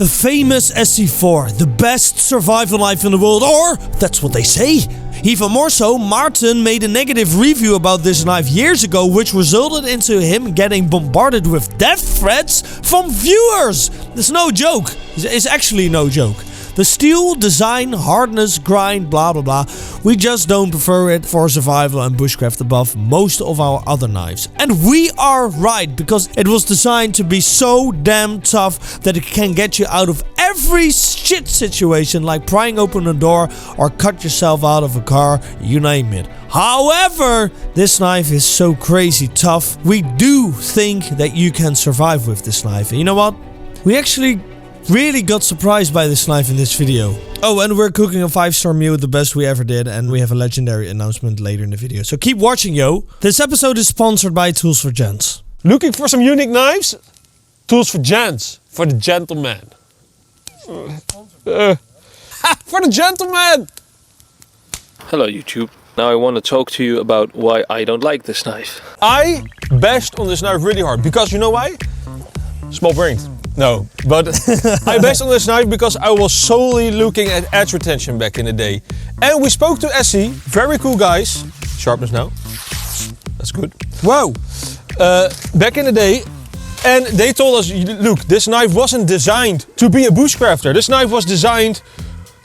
The famous Esee, the best survival knife in the world, or that's what they say. Even more so, Martin made a negative review about this knife years ago, which resulted into him getting bombarded with death threats from viewers. It's no joke. It's actually no joke. The steel, design, hardness, grind, blah blah blah. We just don't prefer it for survival and bushcraft above most of our other knives. And we are right, because it was designed to be so damn tough that it can get you out of every shit situation, like prying open a door or cut yourself out of a car, you name it. However, this knife is so crazy tough, we do think that you can survive with this knife. And you know what? We actually really got surprised by this knife in this video. Oh, and we're cooking a 5-star meal, the best we ever did, and we have a legendary announcement later in the video. So keep watching, yo. This episode is sponsored by Tools for Gents. Looking for some unique knives? Tools for Gents. For the gentleman. For the gentleman! Hello YouTube. Now I want to talk to you about why I don't like this knife. I bashed on this knife really hard, because you know why? Small brains. No, but I based on this knife because I was solely looking at edge retention back in the day. And we spoke to Esee, very cool guys. Sharpness now. That's good. Wow. Back in the day. And they told us, look, this knife wasn't designed to be a bushcrafter. This knife was designed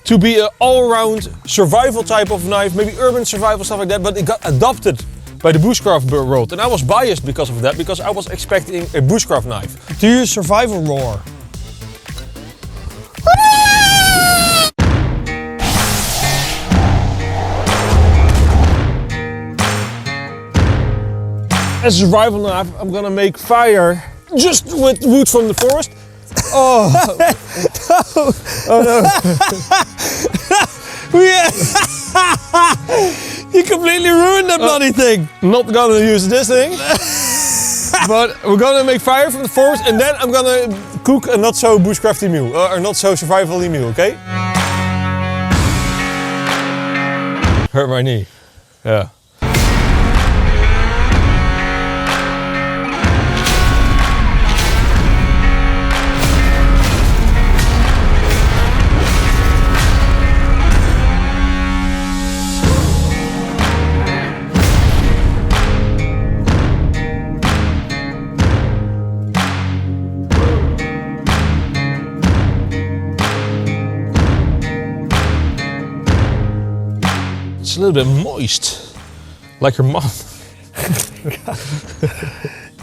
to be an all-round survival type of knife, maybe urban survival, stuff like that, but it got adopted by the bushcraft world, and I was biased because of that, because I was expecting a bushcraft knife. Do your survival roar. As a survival knife, I'm gonna make fire just with wood from the forest. Oh, No. oh no. You completely ruined that bloody thing. Not gonna use this thing. But we're gonna make fire from the forest, and then I'm gonna cook a not so bushcrafty meal, or not so survival-y meal, okay? Hurt my knee. Yeah. It's a little bit moist, like your mom.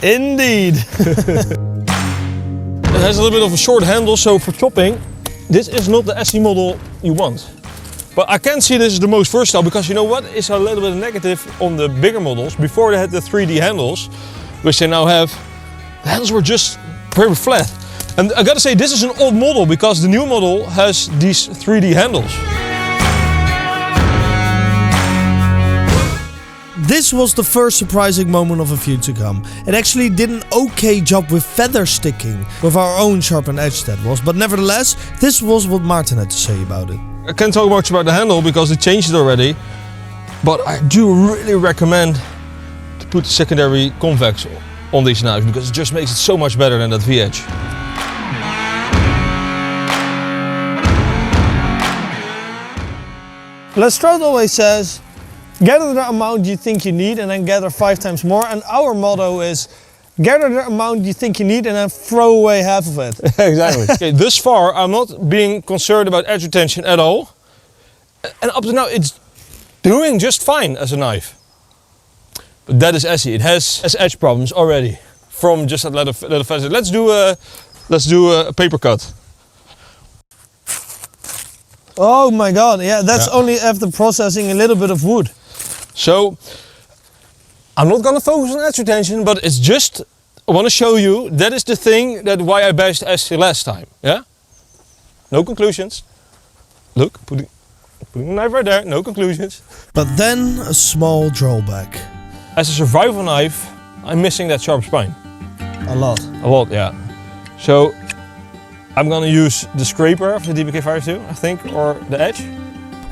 Indeed. It has a little bit of a short handle, so for chopping, this is not the Esee model you want. But I can see this is the most versatile, because you know what is a little bit negative on the bigger models. Before they had the 3D handles, which they now have, the handles were just very flat. And I gotta say, this is an old model, because the new model has these 3D handles. This was the first surprising moment of a few to come. It actually did an okay job with feather sticking, with our own sharpened edge that was, but nevertheless, this was what Martin had to say about it. I can't talk much about the handle because they changed it already, but I do really recommend to put the secondary convex on these knives, because it just makes it so much better than that V-edge. Backstripe always says, gather the amount you think you need and then gather 5 times more. And our motto is, gather the amount you think you need and then throw away half of it. Exactly. Okay, thus far, I'm not being concerned about edge retention at all. And up to now, it's doing just fine as a knife. But that is Esee. It has edge problems already from just that little facet. Let's do a paper cut. Oh my god, yeah, that's only after processing a little bit of wood. So, I'm not gonna focus on edge retention, but it's just, I wanna show you, that is the thing that why I bashed Esee last time, yeah? No conclusions. Look, putting the knife right there, no conclusions. But then a small drawback. As a survival knife, I'm missing that sharp spine. A lot. A lot, yeah. So, I'm gonna use the scraper of the DBK 52, I think, or the edge.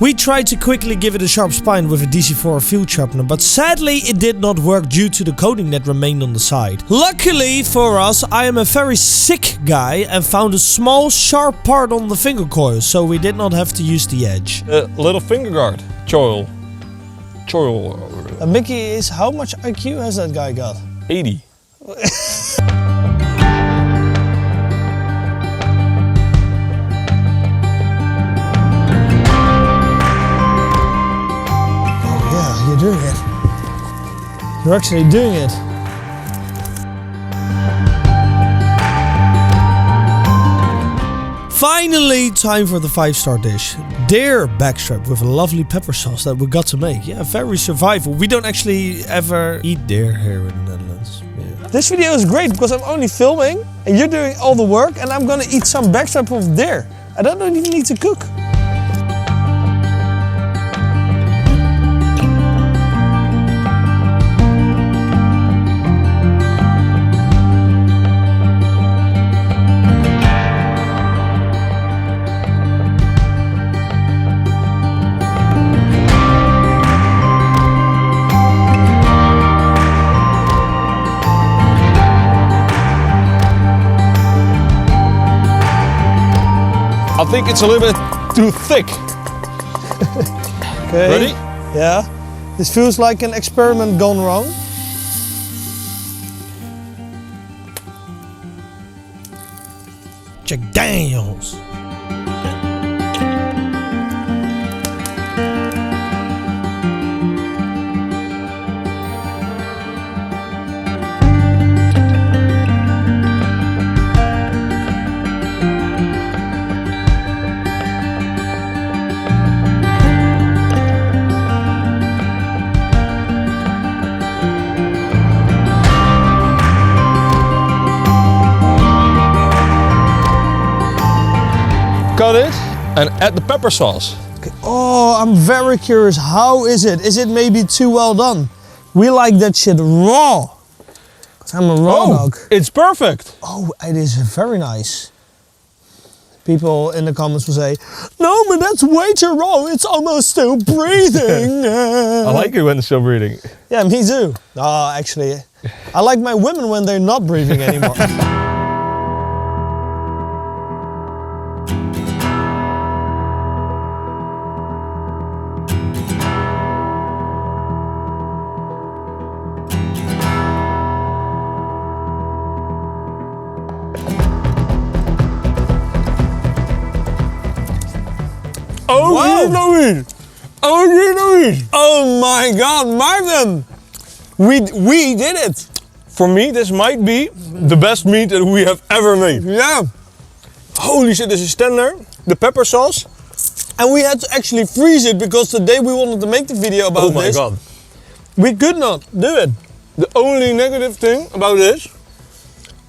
We tried to quickly give it a sharp spine with a DC4 field sharpener, but sadly it did not work due to the coating that remained on the side. Luckily for us, I am a very sick guy and found a small sharp part on the finger coil, so we did not have to use the edge. Little finger guard. Choil. Mikkie is, how much IQ has that guy got? 80. You're doing it. You're actually doing it. Finally, time for the 5-star dish. Deer backstripe with a lovely pepper sauce that we got to make. Yeah, very survival. We don't actually ever eat deer here in the Netherlands. Yeah. This video is great because I'm only filming and you're doing all the work and I'm gonna eat some backstripe of deer. I don't even need to cook. I think it's a little bit too thick. Okay. Ready? Yeah. This feels like an experiment gone wrong. Jack Daniels. Cut it and add the pepper sauce. Okay. Oh, I'm very curious. How is it? Is it maybe too well done? We like that shit raw. Cause I'm a raw dog. It's perfect. Oh, it is very nice. People in the comments will say, no, but that's way too raw. It's almost still breathing. I like it when it's still breathing. Yeah, me too. No, actually, I like my women when they're not breathing anymore. Oh my God, Martin! We did it! For me, this might be the best meat that we have ever made. Yeah. Holy shit, this is tender. The pepper sauce. And we had to actually freeze it because the day we wanted to make the video about this, Oh my God. we could not do it. The only negative thing about this is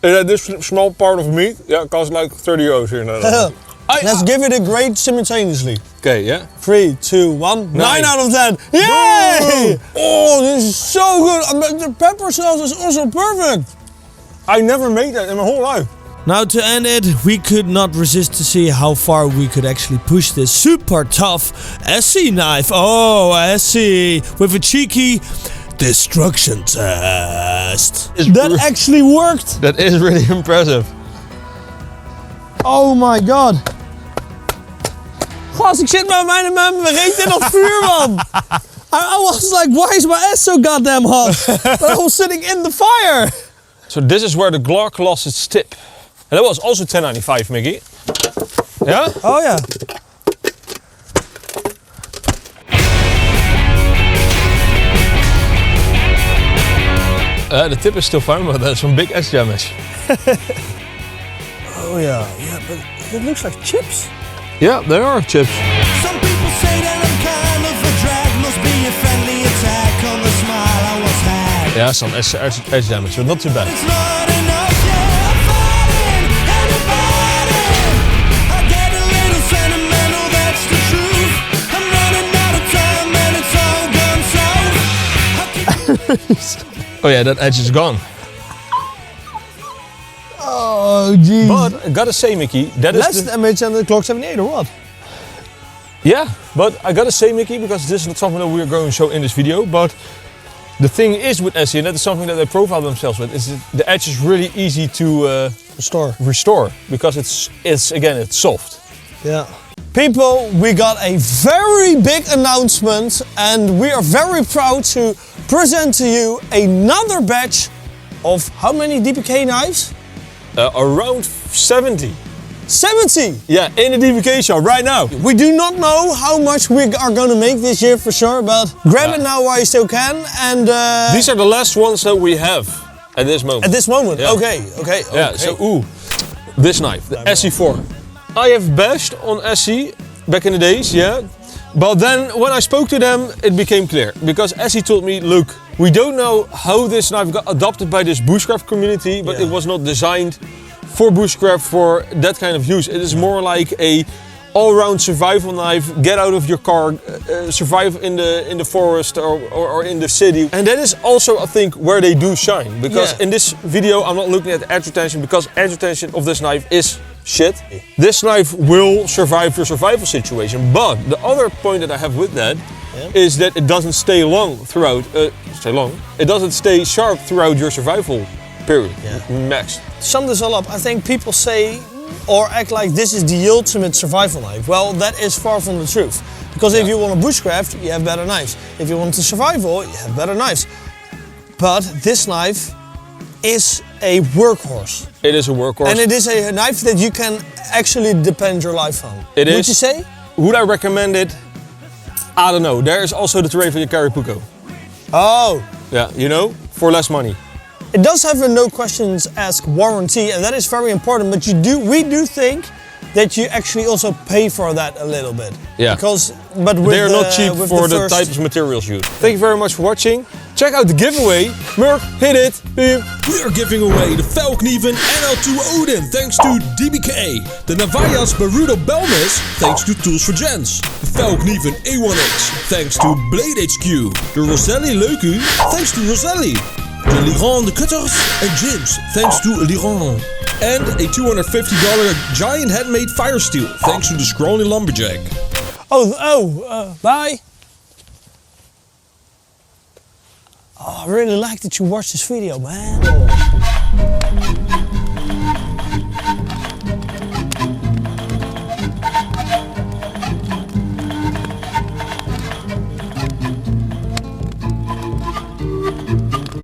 that this small part of meat costs like 30 euros here in the Netherlands. Let's give it a grade simultaneously. Okay, yeah. 3, 2, 1. 9 out of 10. Yay! Oh, this is so good. The pepper sauce is also perfect. I never made that in my whole life. Now to end it, we could not resist to see how far we could actually push this super tough Esee knife. Oh, Esee with a cheeky destruction test. That actually worked. That is really impressive. Oh my God. Gast, ik zit met mijn reet in dat vuur, man. I was like, why is my ass so goddamn hot? But I was sitting in the fire. So this is where the Glock lost its tip. And that was also 10.95, Mikkie. Yeah? Oh yeah. The tip is still fine, but there's some big edge damage. Oh yeah, yeah, but it looks like chips. Yeah, there are chips. Some people say that I'm kind of a drag. Must be a friendly attack on the smile I once had. Yeah, some edge damage, but not too bad. It's not enough, yeah, I'm fighting and I'm fighting. I get a little sentimental, that's the truth. I'm running out of time and it's all gone south. Oh yeah, that edge is gone. Oh jeez. But I gotta say, Mikkie, that is less damage than the Glock 78 or what? Yeah, but I gotta say, Mikkie, because this is not something that we're going to show in this video, but the thing is with Esee, and that is something that they profile themselves with, is that the edge is really easy to restore because it's soft. Yeah. People, we got a very big announcement and we are very proud to present to you another batch of how many DPK knives? Around 70. 70! Yeah, in the DPK shop right now. We do not know how much we are gonna make this year for sure, but grab it now while you still can. And these are the last ones that we have at this moment. at this moment, Yeah. okay. Yeah, so this knife, the SE4. I have bashed on Esee back in the days, yeah. But then when I spoke to them, it became clear. Because Esee told me, look, we don't know how this knife got adopted by this Bushcraft community, but it was not designed for Bushcraft for that kind of use. It is more like a all-round survival knife, get out of your car, survive in the forest or in the city. And that is also, I think, where they do shine. Because in this video, I'm not looking at the edge retention because edge retention of this knife is shit. This knife will survive your survival situation. But the other point that I have with that is that it doesn't stay long throughout, it doesn't stay sharp throughout your survival period, max. Sum this all up, I think people say or act like this is the ultimate survival knife. Well, that is far from the truth. Because if you want to bushcraft, you have better knives. If you want to survival, you have better knives. But this knife is a workhorse. It is a workhorse. And it is a knife that you can actually depend your life on. It is. Would you say? Would I recommend it? I don't know. There is also the terrain for your Caripuco. Oh. Yeah, you know, for less money. It does have a no questions asked warranty, and that is very important, but we do think that you actually also pay for that a little bit. Yeah. But they are not cheap for the type of materials used. Thank you very much for watching. Check out the giveaway. Murk, hit it. Boom. We are giving away the Velknieven NL2 Odin thanks to DBK, the Navajas Barudo Belmis thanks to Tools for Gents, the Velknieven A1X thanks to Blade HQ, the Roselli Leuku thanks to Roselli, the Liron the Cutters and Jims thanks to Liron, and a $250 giant handmade fire steel thanks to the Scrawny Lumberjack. Bye. Oh, I really like that you watched this video, man.